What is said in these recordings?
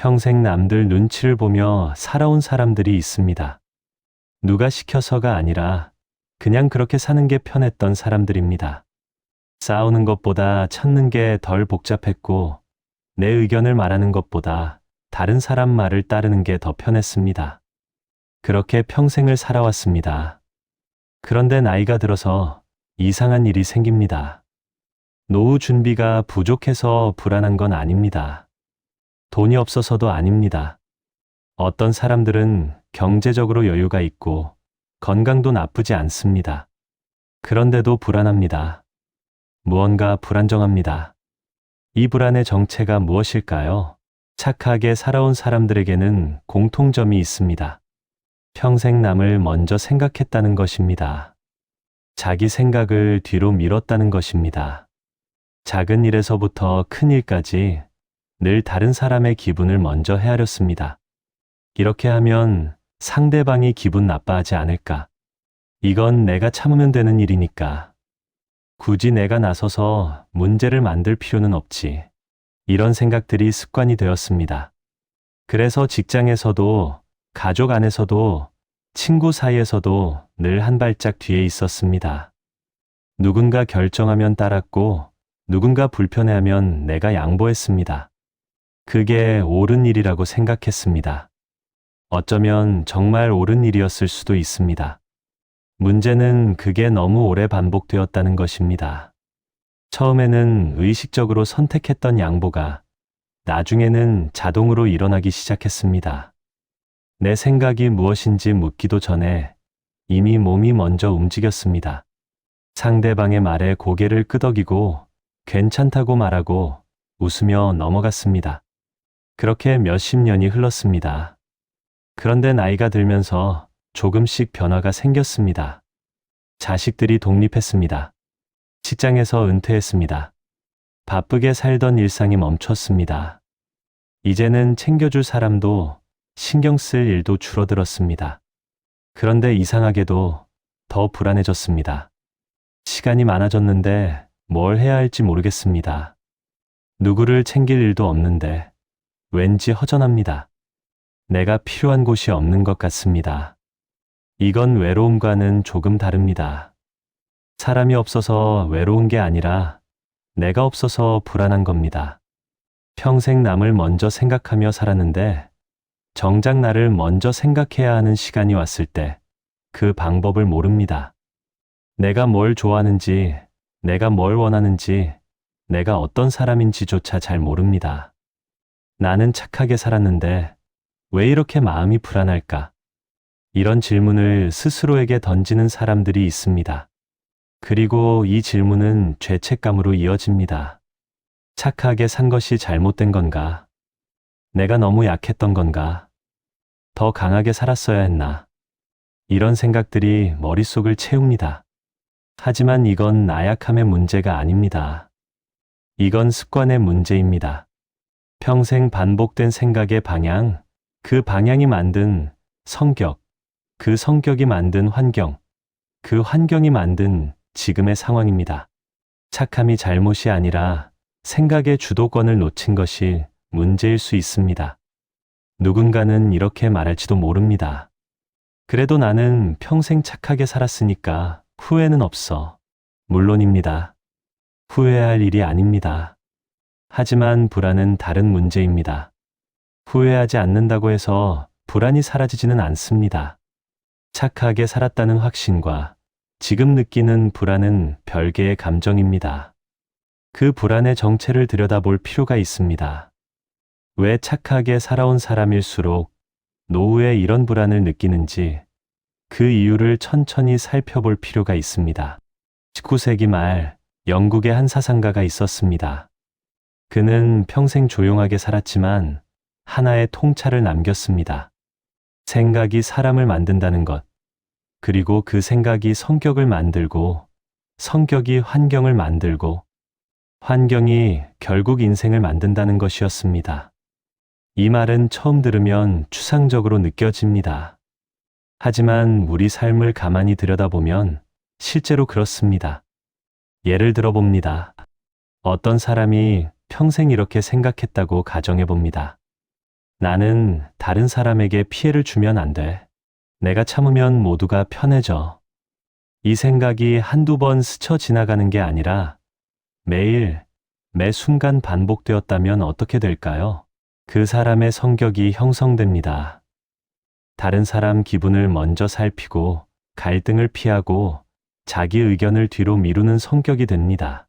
평생 남들 눈치를 보며 살아온 사람들이 있습니다. 누가 시켜서가 아니라 그냥 그렇게 사는 게 편했던 사람들입니다. 싸우는 것보다 찾는 게 덜 복잡했고 내 의견을 말하는 것보다 다른 사람 말을 따르는 게 더 편했습니다. 그렇게 평생을 살아왔습니다. 그런데 나이가 들어서 이상한 일이 생깁니다. 노후 준비가 부족해서 불안한 건 아닙니다. 돈이 없어서도 아닙니다. 어떤 사람들은 경제적으로 여유가 있고 건강도 나쁘지 않습니다. 그런데도 불안합니다. 무언가 불안정합니다. 이 불안의 정체가 무엇일까요? 착하게 살아온 사람들에게는 공통점이 있습니다. 평생 남을 먼저 생각했다는 것입니다. 자기 생각을 뒤로 미뤘다는 것입니다. 작은 일에서부터 큰 일까지 늘 다른 사람의 기분을 먼저 헤아렸습니다. 이렇게 하면 상대방이 기분 나빠하지 않을까? 이건 내가 참으면 되는 일이니까. 굳이 내가 나서서 문제를 만들 필요는 없지. 이런 생각들이 습관이 되었습니다. 그래서 직장에서도, 가족 안에서도, 친구 사이에서도 늘 한 발짝 뒤에 있었습니다. 누군가 결정하면 따랐고, 누군가 불편해하면 내가 양보했습니다. 그게 옳은 일이라고 생각했습니다. 어쩌면 정말 옳은 일이었을 수도 있습니다. 문제는 그게 너무 오래 반복되었다는 것입니다. 처음에는 의식적으로 선택했던 양보가 나중에는 자동으로 일어나기 시작했습니다. 내 생각이 무엇인지 묻기도 전에 이미 몸이 먼저 움직였습니다. 상대방의 말에 고개를 끄덕이고 괜찮다고 말하고 웃으며 넘어갔습니다. 그렇게 몇십 년이 흘렀습니다. 그런데 나이가 들면서 조금씩 변화가 생겼습니다. 자식들이 독립했습니다. 직장에서 은퇴했습니다. 바쁘게 살던 일상이 멈췄습니다. 이제는 챙겨줄 사람도 신경 쓸 일도 줄어들었습니다. 그런데 이상하게도 더 불안해졌습니다. 시간이 많아졌는데 뭘 해야 할지 모르겠습니다. 누구를 챙길 일도 없는데 왠지 허전합니다. 내가 필요한 곳이 없는 것 같습니다. 이건 외로움과는 조금 다릅니다. 사람이 없어서 외로운 게 아니라 내가 없어서 불안한 겁니다. 평생 남을 먼저 생각하며 살았는데 정작 나를 먼저 생각해야 하는 시간이 왔을 때 그 방법을 모릅니다. 내가 뭘 좋아하는지, 내가 뭘 원하는지, 내가 어떤 사람인지조차 잘 모릅니다. 나는 착하게 살았는데 왜 이렇게 마음이 불안할까? 이런 질문을 스스로에게 던지는 사람들이 있습니다. 그리고 이 질문은 죄책감으로 이어집니다. 착하게 산 것이 잘못된 건가? 내가 너무 약했던 건가? 더 강하게 살았어야 했나? 이런 생각들이 머릿속을 채웁니다. 하지만 이건 나약함의 문제가 아닙니다. 이건 습관의 문제입니다. 평생 반복된 생각의 방향, 그 방향이 만든 성격, 그 성격이 만든 환경, 그 환경이 만든 지금의 상황입니다. 착함이 잘못이 아니라 생각의 주도권을 놓친 것이 문제일 수 있습니다. 누군가는 이렇게 말할지도 모릅니다. 그래도 나는 평생 착하게 살았으니까 후회는 없어. 물론입니다. 후회할 일이 아닙니다. 하지만 불안은 다른 문제입니다. 후회하지 않는다고 해서 불안이 사라지지는 않습니다. 착하게 살았다는 확신과 지금 느끼는 불안은 별개의 감정입니다. 그 불안의 정체를 들여다볼 필요가 있습니다. 왜 착하게 살아온 사람일수록 노후에 이런 불안을 느끼는지 그 이유를 천천히 살펴볼 필요가 있습니다. 19세기 말 영국의 한 사상가가 있었습니다. 그는 평생 조용하게 살았지만 하나의 통찰을 남겼습니다. 생각이 사람을 만든다는 것, 그리고 그 생각이 성격을 만들고, 성격이 환경을 만들고, 환경이 결국 인생을 만든다는 것이었습니다. 이 말은 처음 들으면 추상적으로 느껴집니다. 하지만 우리 삶을 가만히 들여다보면 실제로 그렇습니다. 예를 들어봅니다. 어떤 사람이 평생 이렇게 생각했다고 가정해봅니다. 나는 다른 사람에게 피해를 주면 안 돼. 내가 참으면 모두가 편해져. 이 생각이 한두 번 스쳐 지나가는 게 아니라 매일, 매 순간 반복되었다면 어떻게 될까요? 그 사람의 성격이 형성됩니다. 다른 사람 기분을 먼저 살피고 갈등을 피하고 자기 의견을 뒤로 미루는 성격이 됩니다.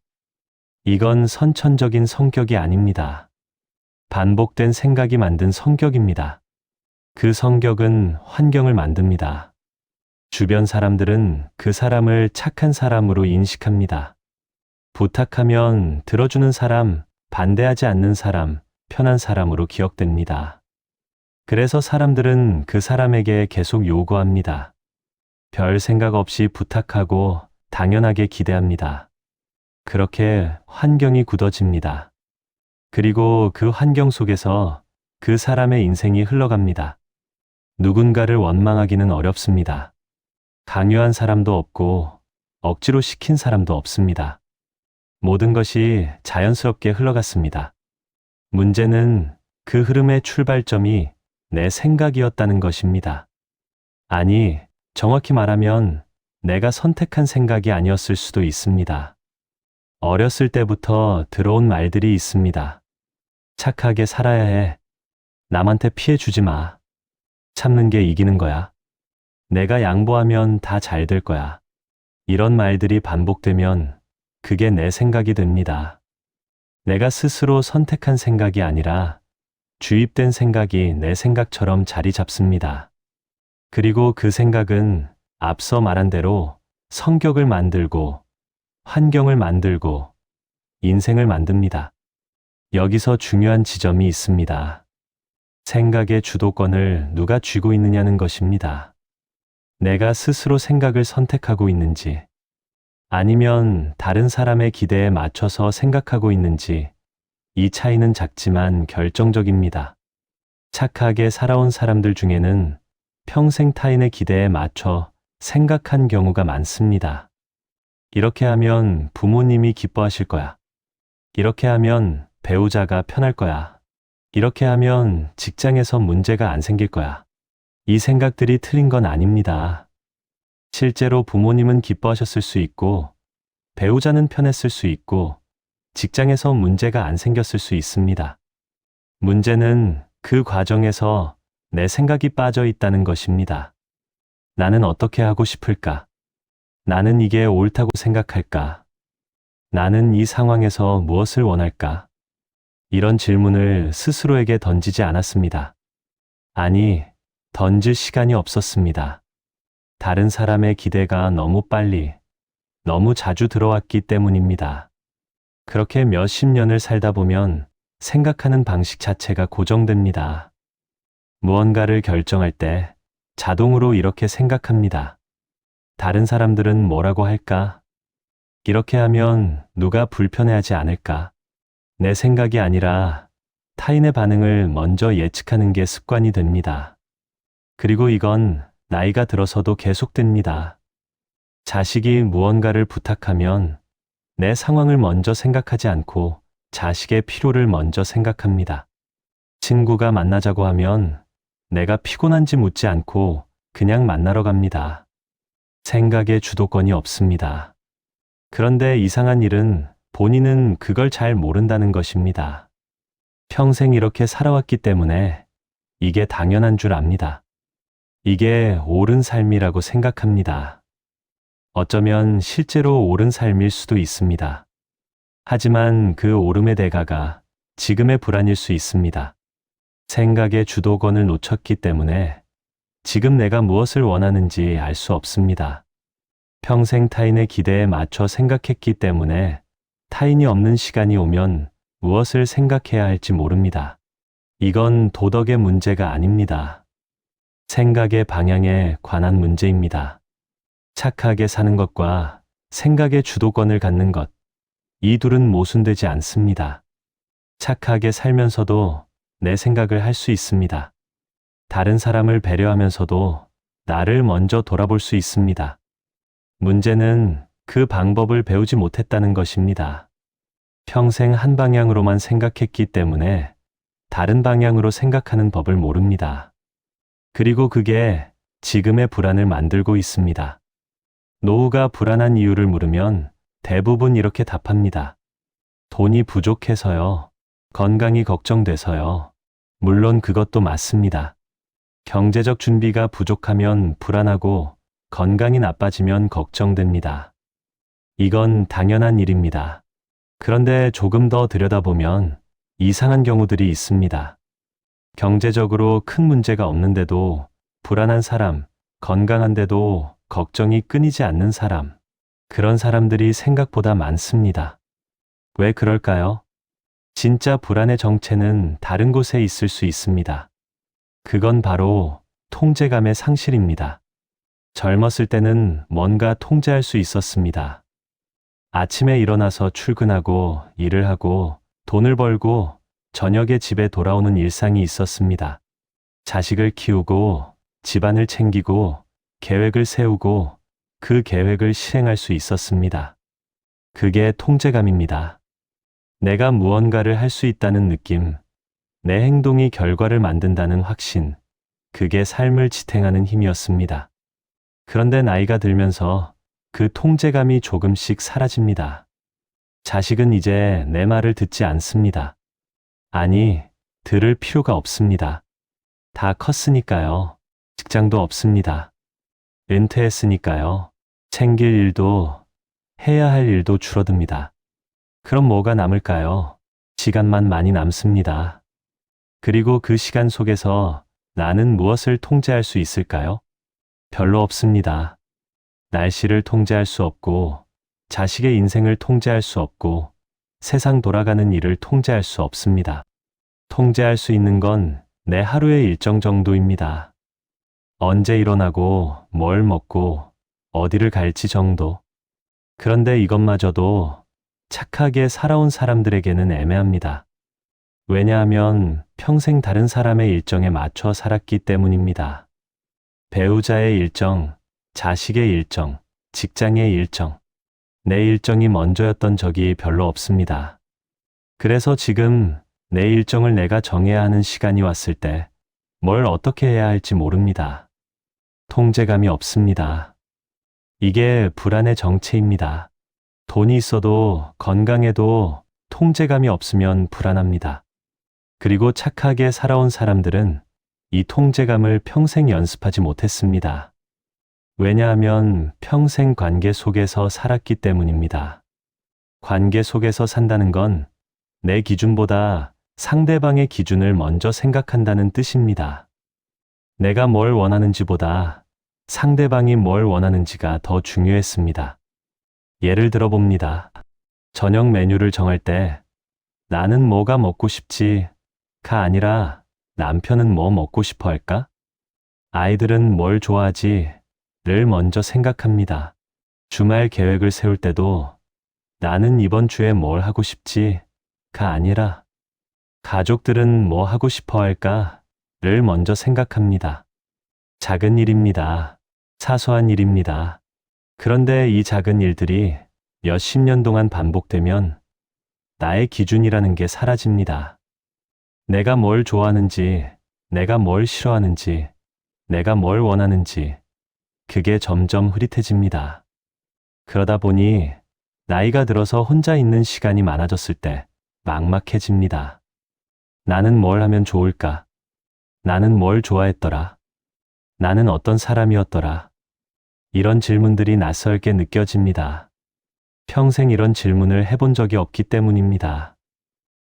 이건 선천적인 성격이 아닙니다. 반복된 생각이 만든 성격입니다. 그 성격은 환경을 만듭니다. 주변 사람들은 그 사람을 착한 사람으로 인식합니다. 부탁하면 들어주는 사람, 반대하지 않는 사람, 편한 사람으로 기억됩니다. 그래서 사람들은 그 사람에게 계속 요구합니다. 별 생각 없이 부탁하고 당연하게 기대합니다. 그렇게 환경이 굳어집니다. 그리고 그 환경 속에서 그 사람의 인생이 흘러갑니다. 누군가를 원망하기는 어렵습니다. 강요한 사람도 없고 억지로 시킨 사람도 없습니다. 모든 것이 자연스럽게 흘러갔습니다. 문제는 그 흐름의 출발점이 내 생각이었다는 것입니다. 아니, 정확히 말하면 내가 선택한 생각이 아니었을 수도 있습니다. 어렸을 때부터 들어온 말들이 있습니다. 착하게 살아야 해. 남한테 피해 주지 마. 참는 게 이기는 거야. 내가 양보하면 다 잘 될 거야. 이런 말들이 반복되면 그게 내 생각이 됩니다. 내가 스스로 선택한 생각이 아니라 주입된 생각이 내 생각처럼 자리 잡습니다. 그리고 그 생각은 앞서 말한 대로 성격을 만들고 환경을 만들고 인생을 만듭니다. 여기서 중요한 지점이 있습니다. 생각의 주도권을 누가 쥐고 있느냐는 것입니다. 내가 스스로 생각을 선택하고 있는지, 아니면 다른 사람의 기대에 맞춰서 생각하고 있는지, 이 차이는 작지만 결정적입니다. 착하게 살아온 사람들 중에는 평생 타인의 기대에 맞춰 생각한 경우가 많습니다. 이렇게 하면 부모님이 기뻐하실 거야. 이렇게 하면 배우자가 편할 거야. 이렇게 하면 직장에서 문제가 안 생길 거야. 이 생각들이 틀린 건 아닙니다. 실제로 부모님은 기뻐하셨을 수 있고, 배우자는 편했을 수 있고, 직장에서 문제가 안 생겼을 수 있습니다. 문제는 그 과정에서 내 생각이 빠져 있다는 것입니다. 나는 어떻게 하고 싶을까? 나는 이게 옳다고 생각할까? 나는 이 상황에서 무엇을 원할까? 이런 질문을 스스로에게 던지지 않았습니다. 아니, 던질 시간이 없었습니다. 다른 사람의 기대가 너무 빨리, 너무 자주 들어왔기 때문입니다. 그렇게 몇십 년을 살다 보면 생각하는 방식 자체가 고정됩니다. 무언가를 결정할 때 자동으로 이렇게 생각합니다. 다른 사람들은 뭐라고 할까? 이렇게 하면 누가 불편해하지 않을까? 내 생각이 아니라 타인의 반응을 먼저 예측하는 게 습관이 됩니다. 그리고 이건 나이가 들어서도 계속됩니다. 자식이 무언가를 부탁하면 내 상황을 먼저 생각하지 않고 자식의 필요를 먼저 생각합니다. 친구가 만나자고 하면 내가 피곤한지 묻지 않고 그냥 만나러 갑니다. 생각의 주도권이 없습니다. 그런데 이상한 일은 본인은 그걸 잘 모른다는 것입니다. 평생 이렇게 살아왔기 때문에 이게 당연한 줄 압니다. 이게 옳은 삶이라고 생각합니다. 어쩌면 실제로 옳은 삶일 수도 있습니다. 하지만 그 옳음의 대가가 지금의 불안일 수 있습니다. 생각의 주도권을 놓쳤기 때문에 지금 내가 무엇을 원하는지 알 수 없습니다. 평생 타인의 기대에 맞춰 생각했기 때문에 타인이 없는 시간이 오면 무엇을 생각해야 할지 모릅니다. 이건 도덕의 문제가 아닙니다. 생각의 방향에 관한 문제입니다. 착하게 사는 것과 생각의 주도권을 갖는 것, 이 둘은 모순되지 않습니다. 착하게 살면서도 내 생각을 할 수 있습니다. 다른 사람을 배려하면서도 나를 먼저 돌아볼 수 있습니다. 문제는 그 방법을 배우지 못했다는 것입니다. 평생 한 방향으로만 생각했기 때문에 다른 방향으로 생각하는 법을 모릅니다. 그리고 그게 지금의 불안을 만들고 있습니다. 노후가 불안한 이유를 물으면 대부분 이렇게 답합니다. 돈이 부족해서요. 건강이 걱정돼서요. 물론 그것도 맞습니다. 경제적 준비가 부족하면 불안하고 건강이 나빠지면 걱정됩니다. 이건 당연한 일입니다. 그런데 조금 더 들여다보면 이상한 경우들이 있습니다. 경제적으로 큰 문제가 없는데도 불안한 사람, 건강한데도 걱정이 끊이지 않는 사람, 그런 사람들이 생각보다 많습니다. 왜 그럴까요? 진짜 불안의 정체는 다른 곳에 있을 수 있습니다. 그건 바로 통제감의 상실입니다. 젊었을 때는 뭔가 통제할 수 있었습니다. 아침에 일어나서 출근하고 일을 하고 돈을 벌고 저녁에 집에 돌아오는 일상이 있었습니다. 자식을 키우고 집안을 챙기고 계획을 세우고 그 계획을 실행할 수 있었습니다. 그게 통제감입니다. 내가 무언가를 할 수 있다는 느낌, 내 행동이 결과를 만든다는 확신, 그게 삶을 지탱하는 힘이었습니다. 그런데 나이가 들면서 그 통제감이 조금씩 사라집니다. 자식은 이제 내 말을 듣지 않습니다. 아니, 들을 필요가 없습니다. 다 컸으니까요. 직장도 없습니다. 은퇴했으니까요. 챙길 일도 해야 할 일도 줄어듭니다. 그럼 뭐가 남을까요? 시간만 많이 남습니다. 그리고 그 시간 속에서 나는 무엇을 통제할 수 있을까요? 별로 없습니다. 날씨를 통제할 수 없고, 자식의 인생을 통제할 수 없고, 세상 돌아가는 일을 통제할 수 없습니다. 통제할 수 있는 건 내 하루의 일정 정도입니다. 언제 일어나고, 뭘 먹고, 어디를 갈지 정도. 그런데 이것마저도 착하게 살아온 사람들에게는 애매합니다. 왜냐하면 평생 다른 사람의 일정에 맞춰 살았기 때문입니다. 배우자의 일정, 자식의 일정, 직장의 일정, 내 일정이 먼저였던 적이 별로 없습니다. 그래서 지금 내 일정을 내가 정해야 하는 시간이 왔을 때 뭘 어떻게 해야 할지 모릅니다. 통제감이 없습니다. 이게 불안의 정체입니다. 돈이 있어도 건강해도 통제감이 없으면 불안합니다. 그리고 착하게 살아온 사람들은 이 통제감을 평생 연습하지 못했습니다. 왜냐하면 평생 관계 속에서 살았기 때문입니다. 관계 속에서 산다는 건 내 기준보다 상대방의 기준을 먼저 생각한다는 뜻입니다. 내가 뭘 원하는지보다 상대방이 뭘 원하는지가 더 중요했습니다. 예를 들어 봅니다. 저녁 메뉴를 정할 때 나는 뭐가 먹고 싶지가 아니라 남편은 뭐 먹고 싶어 할까? 아이들은 뭘 좋아하지를 먼저 생각합니다. 주말 계획을 세울 때도 나는 이번 주에 뭘 하고 싶지가 아니라 가족들은 뭐 하고 싶어 할까를 먼저 생각합니다. 작은 일입니다. 사소한 일입니다. 그런데 이 작은 일들이 몇십 년 동안 반복되면 나의 기준이라는 게 사라집니다. 내가 뭘 좋아하는지, 내가 뭘 싫어하는지, 내가 뭘 원하는지, 그게 점점 흐릿해집니다. 그러다 보니 나이가 들어서 혼자 있는 시간이 많아졌을 때 막막해집니다. 나는 뭘 하면 좋을까? 나는 뭘 좋아했더라? 나는 어떤 사람이었더라? 이런 질문들이 낯설게 느껴집니다. 평생 이런 질문을 해본 적이 없기 때문입니다.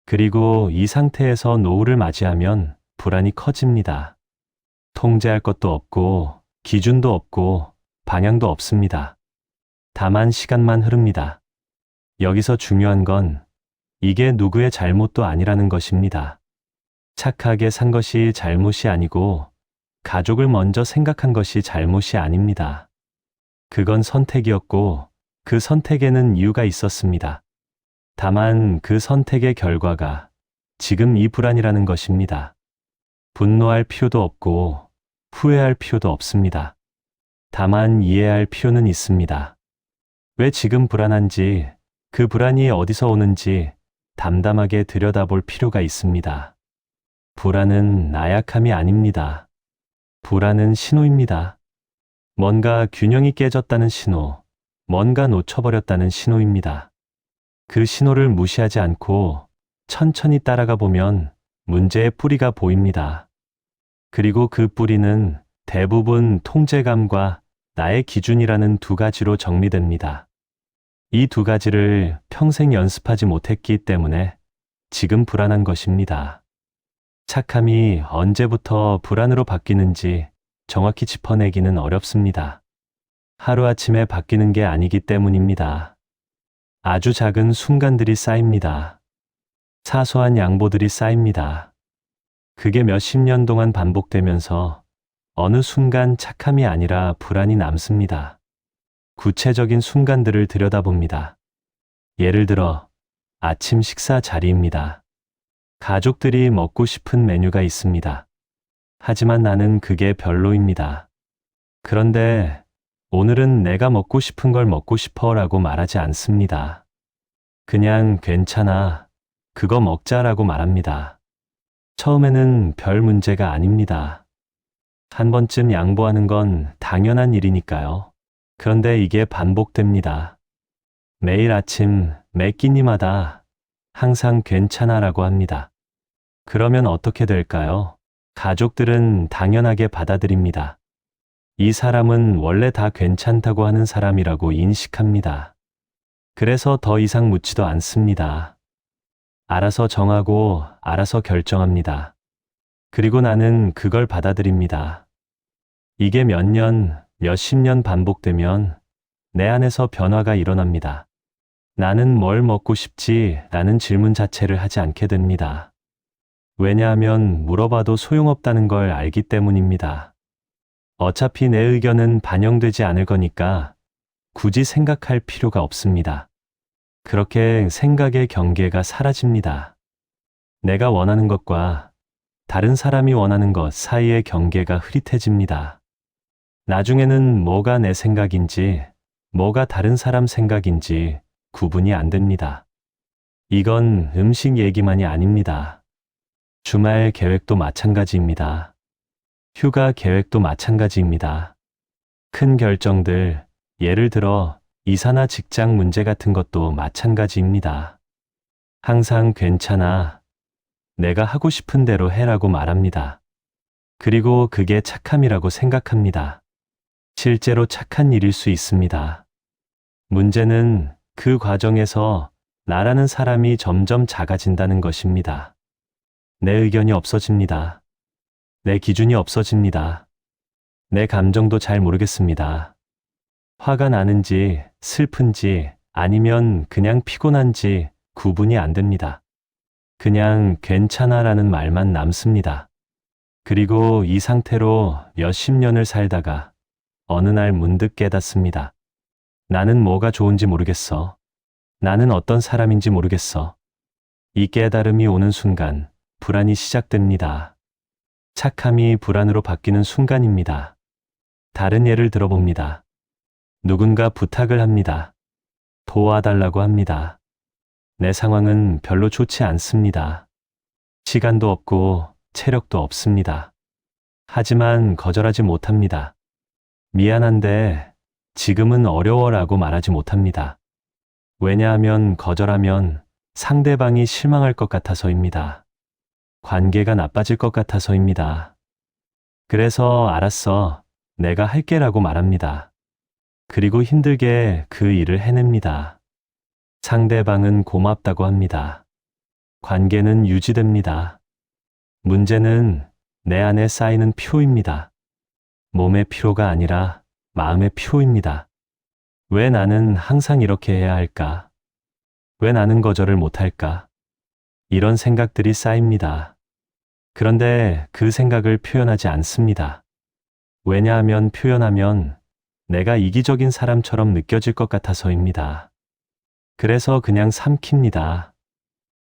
그리고 이 상태에서 노후를 맞이하면 불안이 커집니다. 통제할 것도 없고, 기준도 없고, 방향도 없습니다. 다만 시간만 흐릅니다. 여기서 중요한 건 이게 누구의 잘못도 아니라는 것입니다. 착하게 산 것이 잘못이 아니고 가족을 먼저 생각한 것이 잘못이 아닙니다. 그건 선택이었고 그 선택에는 이유가 있었습니다. 다만 그 선택의 결과가 지금 이 불안이라는 것입니다. 분노할 필요도 없고 후회할 필요도 없습니다. 다만 이해할 필요는 있습니다. 왜 지금 불안한지, 그 불안이 어디서 오는지 담담하게 들여다볼 필요가 있습니다. 불안은 나약함이 아닙니다. 불안은 신호입니다. 뭔가 균형이 깨졌다는 신호, 뭔가 놓쳐버렸다는 신호입니다. 그 신호를 무시하지 않고 천천히 따라가 보면 문제의 뿌리가 보입니다. 그리고 그 뿌리는 대부분 통제감과 나의 기준이라는 두 가지로 정리됩니다. 이 두 가지를 평생 연습하지 못했기 때문에 지금 불안한 것입니다. 착함이 언제부터 불안으로 바뀌는지 정확히 짚어내기는 어렵습니다. 하루아침에 바뀌는 게 아니기 때문입니다. 아주 작은 순간들이 쌓입니다. 사소한 양보들이 쌓입니다. 그게 몇십 년 동안 반복되면서 어느 순간 착함이 아니라 불안이 남습니다. 구체적인 순간들을 들여다봅니다. 예를 들어 아침 식사 자리입니다. 가족들이 먹고 싶은 메뉴가 있습니다. 하지만 나는 그게 별로입니다. 그런데 오늘은 내가 먹고 싶은 걸 먹고 싶어 라고 말하지 않습니다. 그냥 괜찮아. 그거 먹자라고 말합니다. 처음에는 별 문제가 아닙니다. 한 번쯤 양보하는 건 당연한 일이니까요. 그런데 이게 반복됩니다. 매일 아침 매 끼니마다 항상 괜찮아라고 합니다. 그러면 어떻게 될까요? 가족들은 당연하게 받아들입니다. 이 사람은 원래 다 괜찮다고 하는 사람이라고 인식합니다. 그래서 더 이상 묻지도 않습니다. 알아서 정하고 알아서 결정합니다. 그리고 나는 그걸 받아들입니다. 이게 몇 년, 몇십 년 반복되면 내 안에서 변화가 일어납니다. 나는 뭘 먹고 싶지? 라는 질문 자체를 하지 않게 됩니다. 왜냐하면 물어봐도 소용없다는 걸 알기 때문입니다. 어차피 내 의견은 반영되지 않을 거니까 굳이 생각할 필요가 없습니다. 그렇게 생각의 경계가 사라집니다. 내가 원하는 것과 다른 사람이 원하는 것 사이의 경계가 흐릿해집니다. 나중에는 뭐가 내 생각인지, 뭐가 다른 사람 생각인지 구분이 안 됩니다. 이건 음식 얘기만이 아닙니다. 주말 계획도 마찬가지입니다. 휴가 계획도 마찬가지입니다. 큰 결정들, 예를 들어 이사나 직장 문제 같은 것도 마찬가지입니다. 항상 괜찮아. 내가 하고 싶은 대로 해라고 말합니다. 그리고 그게 착함이라고 생각합니다. 실제로 착한 일일 수 있습니다. 문제는 그 과정에서 나라는 사람이 점점 작아진다는 것입니다. 내 의견이 없어집니다. 내 기준이 없어집니다. 내 감정도 잘 모르겠습니다. 화가 나는지 슬픈지 아니면 그냥 피곤한지 구분이 안 됩니다. 그냥 괜찮아라는 말만 남습니다. 그리고 이 상태로 몇십 년을 살다가 어느 날 문득 깨닫습니다. 나는 뭐가 좋은지 모르겠어. 나는 어떤 사람인지 모르겠어. 이 깨달음이 오는 순간 불안이 시작됩니다. 착함이 불안으로 바뀌는 순간입니다. 다른 예를 들어봅니다. 누군가 부탁을 합니다. 도와달라고 합니다. 내 상황은 별로 좋지 않습니다. 시간도 없고 체력도 없습니다. 하지만 거절하지 못합니다. 미안한데 지금은 어려워라고 말하지 못합니다. 왜냐하면 거절하면 상대방이 실망할 것 같아서입니다. 관계가 나빠질 것 같아서입니다. 그래서 알았어. 내가 할게라고 말합니다. 그리고 힘들게 그 일을 해냅니다. 상대방은 고맙다고 합니다. 관계는 유지됩니다. 문제는 내 안에 쌓이는 피로입니다. 몸의 피로가 아니라 마음의 피로입니다. 왜 나는 항상 이렇게 해야 할까? 왜 나는 거절을 못할까? 이런 생각들이 쌓입니다. 그런데 그 생각을 표현하지 않습니다. 왜냐하면 표현하면 내가 이기적인 사람처럼 느껴질 것 같아서입니다. 그래서 그냥 삼킵니다.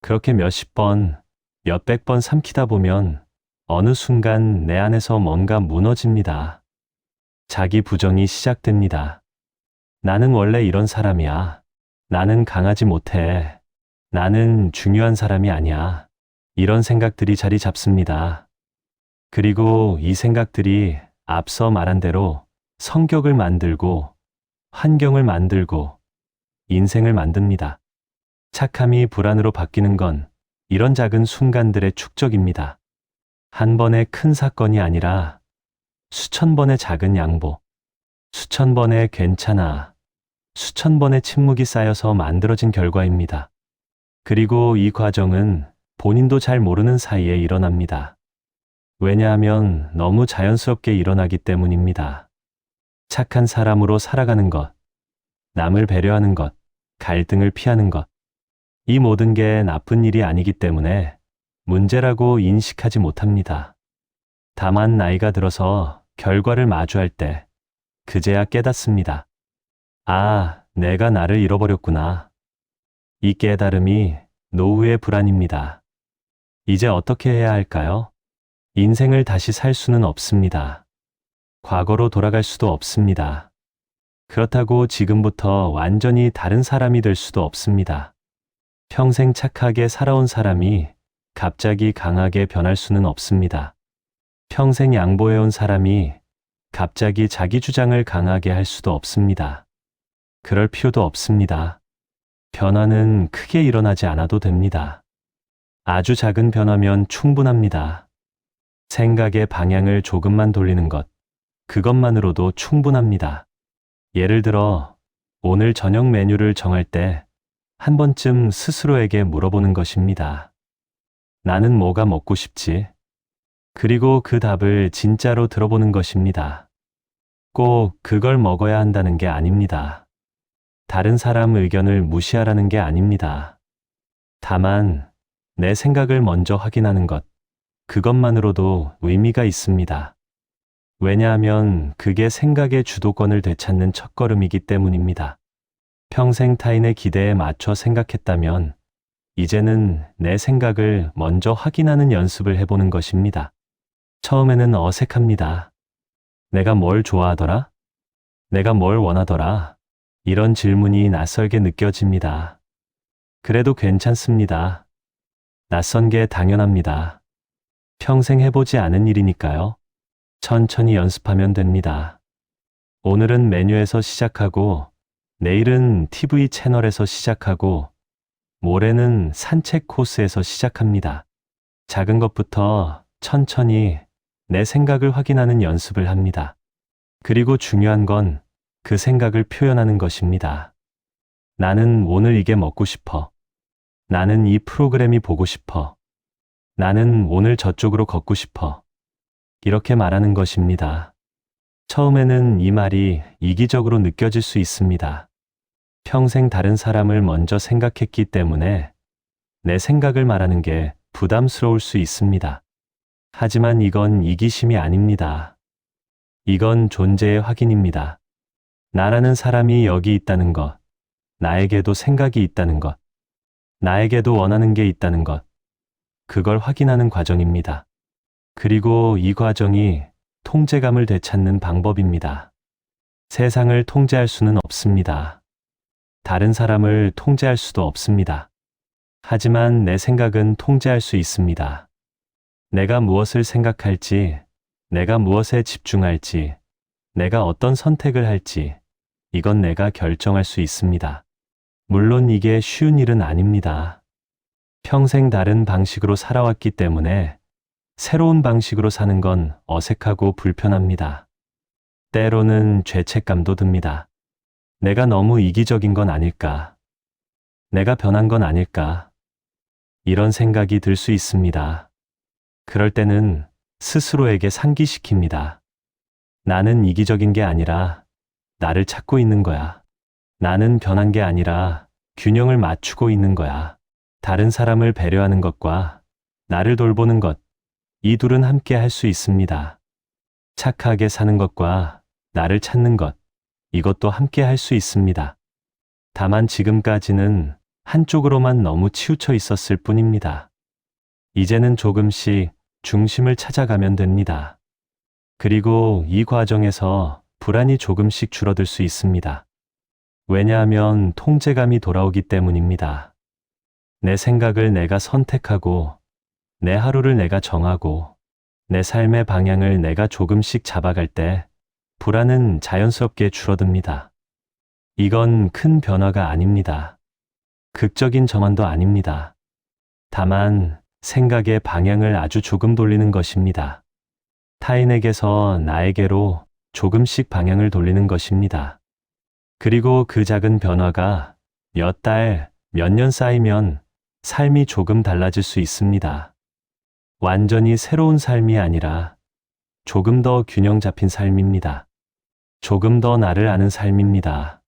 그렇게 몇십 번, 몇백 번 삼키다 보면 어느 순간 내 안에서 뭔가 무너집니다. 자기 부정이 시작됩니다. 나는 원래 이런 사람이야. 나는 강하지 못해. 나는 중요한 사람이 아니야. 이런 생각들이 자리 잡습니다. 그리고 이 생각들이 앞서 말한 대로 성격을 만들고 환경을 만들고 인생을 만듭니다. 착함이 불안으로 바뀌는 건 이런 작은 순간들의 축적입니다. 한 번의 큰 사건이 아니라 수천 번의 작은 양보, 수천 번의 괜찮아, 수천 번의 침묵이 쌓여서 만들어진 결과입니다. 그리고 이 과정은 본인도 잘 모르는 사이에 일어납니다. 왜냐하면 너무 자연스럽게 일어나기 때문입니다. 착한 사람으로 살아가는 것, 남을 배려하는 것, 갈등을 피하는 것. 이 모든 게 나쁜 일이 아니기 때문에 문제라고 인식하지 못합니다. 다만 나이가 들어서 결과를 마주할 때 그제야 깨닫습니다. 아, 내가 나를 잃어버렸구나. 이 깨달음이 노후의 불안입니다. 이제 어떻게 해야 할까요? 인생을 다시 살 수는 없습니다. 과거로 돌아갈 수도 없습니다. 그렇다고 지금부터 완전히 다른 사람이 될 수도 없습니다. 평생 착하게 살아온 사람이 갑자기 강하게 변할 수는 없습니다. 평생 양보해온 사람이 갑자기 자기 주장을 강하게 할 수도 없습니다. 그럴 필요도 없습니다. 변화는 크게 일어나지 않아도 됩니다. 아주 작은 변화면 충분합니다. 생각의 방향을 조금만 돌리는 것, 그것만으로도 충분합니다. 예를 들어, 오늘 저녁 메뉴를 정할 때 한 번쯤 스스로에게 물어보는 것입니다. 나는 뭐가 먹고 싶지? 그리고 그 답을 진짜로 들어보는 것입니다. 꼭 그걸 먹어야 한다는 게 아닙니다. 다른 사람 의견을 무시하라는 게 아닙니다. 다만, 내 생각을 먼저 확인하는 것, 그것만으로도 의미가 있습니다. 왜냐하면 그게 생각의 주도권을 되찾는 첫걸음이기 때문입니다. 평생 타인의 기대에 맞춰 생각했다면 이제는 내 생각을 먼저 확인하는 연습을 해보는 것입니다. 처음에는 어색합니다. 내가 뭘 좋아하더라? 내가 뭘 원하더라? 이런 질문이 낯설게 느껴집니다. 그래도 괜찮습니다. 낯선 게 당연합니다. 평생 해보지 않은 일이니까요. 천천히 연습하면 됩니다. 오늘은 메뉴에서 시작하고, 내일은 TV 채널에서 시작하고, 모레는 산책 코스에서 시작합니다. 작은 것부터 천천히 내 생각을 확인하는 연습을 합니다. 그리고 중요한 건 그 생각을 표현하는 것입니다. 나는 오늘 이게 먹고 싶어. 나는 이 프로그램이 보고 싶어. 나는 오늘 저쪽으로 걷고 싶어. 이렇게 말하는 것입니다. 처음에는 이 말이 이기적으로 느껴질 수 있습니다. 평생 다른 사람을 먼저 생각했기 때문에 내 생각을 말하는 게 부담스러울 수 있습니다. 하지만 이건 이기심이 아닙니다. 이건 존재의 확인입니다. 나라는 사람이 여기 있다는 것, 나에게도 생각이 있다는 것, 나에게도 원하는 게 있다는 것, 그걸 확인하는 과정입니다. 그리고 이 과정이 통제감을 되찾는 방법입니다. 세상을 통제할 수는 없습니다. 다른 사람을 통제할 수도 없습니다. 하지만 내 생각은 통제할 수 있습니다. 내가 무엇을 생각할지, 내가 무엇에 집중할지, 내가 어떤 선택을 할지, 이건 내가 결정할 수 있습니다. 물론 이게 쉬운 일은 아닙니다. 평생 다른 방식으로 살아왔기 때문에 새로운 방식으로 사는 건 어색하고 불편합니다. 때로는 죄책감도 듭니다. 내가 너무 이기적인 건 아닐까? 내가 변한 건 아닐까? 이런 생각이 들 수 있습니다. 그럴 때는 스스로에게 상기시킵니다. 나는 이기적인 게 아니라 나를 찾고 있는 거야. 나는 변한 게 아니라 균형을 맞추고 있는 거야. 다른 사람을 배려하는 것과 나를 돌보는 것, 이 둘은 함께 할 수 있습니다. 착하게 사는 것과 나를 찾는 것, 이것도 함께 할 수 있습니다. 다만 지금까지는 한쪽으로만 너무 치우쳐 있었을 뿐입니다. 이제는 조금씩 중심을 찾아가면 됩니다. 그리고 이 과정에서 불안이 조금씩 줄어들 수 있습니다. 왜냐하면 통제감이 돌아오기 때문입니다. 내 생각을 내가 선택하고 내 하루를 내가 정하고 내 삶의 방향을 내가 조금씩 잡아갈 때 불안은 자연스럽게 줄어듭니다. 이건 큰 변화가 아닙니다. 극적인 전환도 아닙니다. 다만 생각의 방향을 아주 조금 돌리는 것입니다. 타인에게서 나에게로 조금씩 방향을 돌리는 것입니다. 그리고 그 작은 변화가 몇 달, 몇 년 쌓이면 삶이 조금 달라질 수 있습니다. 완전히 새로운 삶이 아니라 조금 더 균형 잡힌 삶입니다. 조금 더 나를 아는 삶입니다.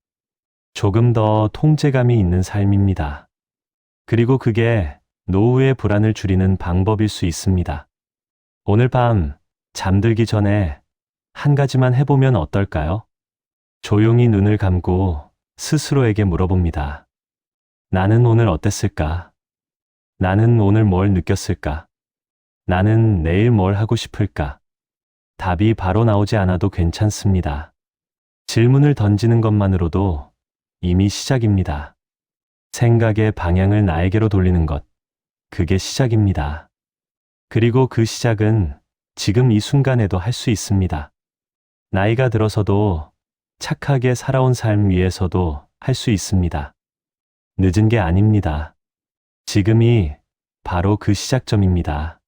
조금 더 통제감이 있는 삶입니다. 그리고 그게 노후의 불안을 줄이는 방법일 수 있습니다. 오늘 밤 잠들기 전에 한 가지만 해보면 어떨까요? 조용히 눈을 감고 스스로에게 물어봅니다. 나는 오늘 어땠을까? 나는 오늘 뭘 느꼈을까? 나는 내일 뭘 하고 싶을까? 답이 바로 나오지 않아도 괜찮습니다. 질문을 던지는 것만으로도 이미 시작입니다. 생각의 방향을 나에게로 돌리는 것, 그게 시작입니다. 그리고 그 시작은 지금 이 순간에도 할 수 있습니다. 나이가 들어서도 착하게 살아온 삶 위에서도 할 수 있습니다. 늦은 게 아닙니다. 지금이 바로 그 시작점입니다.